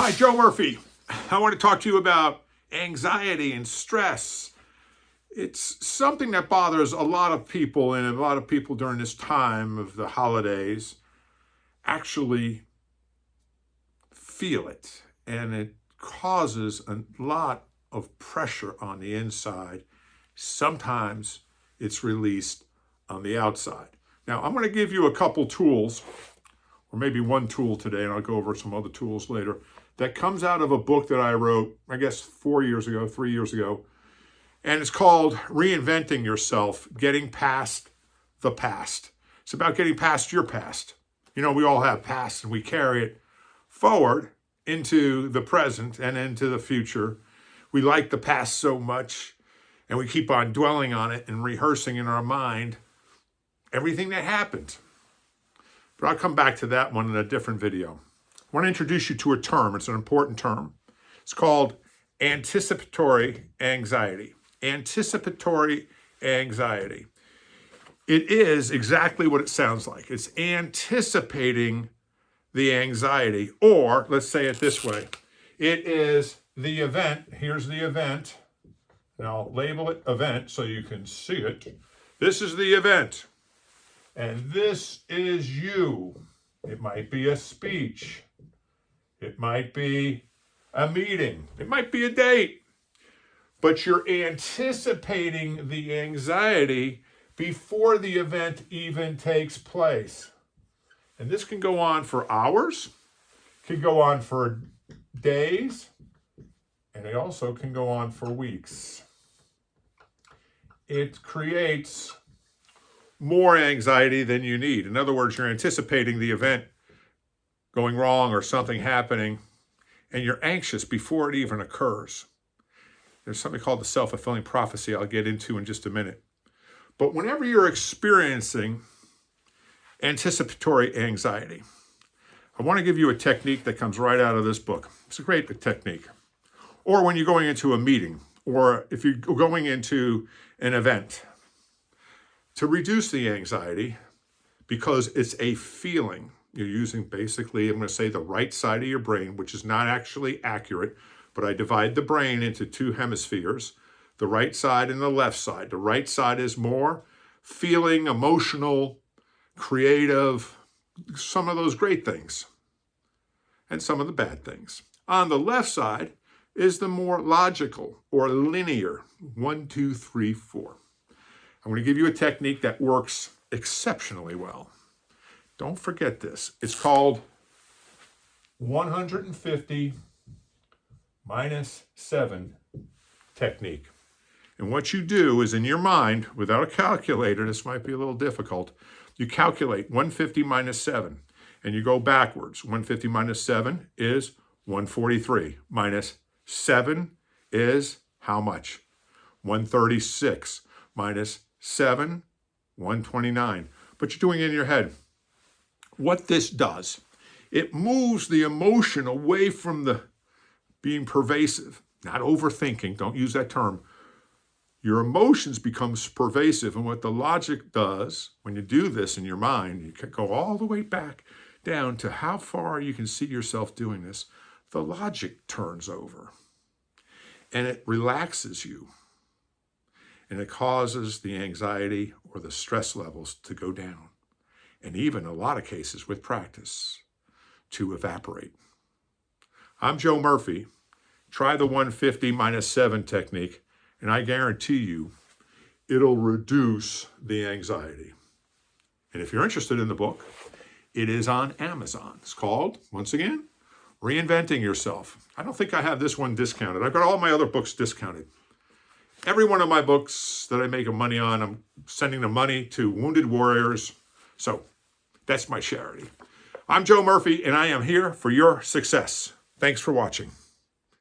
Hi, Joe Murphy. I want to talk to you about anxiety and stress. It's something that bothers a lot of people, and a lot of people during this time of the holidays actually feel it, and it causes a lot of pressure on the inside. Sometimes it's released on the outside. Now, I'm going to give you a couple tools, or maybe one tool today, and I'll go over some other tools later, that comes out of a book that I wrote, I guess 3 years ago, and it's called Reinventing Yourself, Getting Past the Past. It's about getting past your past. You know, we all have past, and we carry it forward into the present and into the future. We like the past so much, and we keep on dwelling on it and rehearsing in our mind everything that happened. But I'll come back to that one in a different video. I want to introduce you to a term. It's an important term. It's called anticipatory anxiety. Anticipatory anxiety. It is exactly what it sounds like. It's anticipating the anxiety, or let's say it this way. It is the event. Here's the event. And I'll label it event so you can see it. This is the event. And this is you. It might be a speech. It might be a meeting. It might be a date. But you're anticipating the anxiety before the event even takes place. And this can go on for hours, can go on for days, and it also can go on for weeks. It creates more anxiety than you need. In other words, you're anticipating the event going wrong or something happening, and you're anxious before it even occurs. There's something called the self-fulfilling prophecy I'll get into in just a minute. But whenever you're experiencing anticipatory anxiety, I want to give you a technique that comes right out of this book. It's a great technique. Or when you're going into a meeting, or if you're going into an event, to reduce the anxiety, because it's a feeling. You're using basically, I'm going to say the right side of your brain, which is not actually accurate, but I divide the brain into two hemispheres, the right side and the left side. The right side is more feeling, emotional, creative, some of those great things, and some of the bad things. On the left side is the more logical or linear, 1, 2, 3, 4. I'm going to give you a technique that works exceptionally well. Don't forget this. It's called 150 minus 7 technique. And what you do is in your mind, without a calculator, this might be a little difficult, you calculate 150 minus 7, and you go backwards. 150 minus 7 is 143. Minus 7 is how much? 136. Minus 7, 129. But you're doing it in your head. What this does, it moves the emotion away from the being pervasive, not overthinking. Don't use that term. Your emotions becomes pervasive, and what the logic does when you do this in your mind, you can go all the way back down to how far you can see yourself doing this. The logic turns over, and it relaxes you, and it causes the anxiety or the stress levels to go down, and even in a lot of cases with practice, to evaporate. I'm Joe Murphy. Try the 150 minus 7 technique, and I guarantee you it'll reduce the anxiety. And if you're interested in the book, it is on Amazon. It's called, once again, Reinventing Yourself. I don't think I have this one discounted. I've got all my other books discounted. Every one of my books that I make money on, I'm sending the money to wounded warriors. So that's my charity. I'm Joe Murphy, and I am here for your success. Thanks for watching.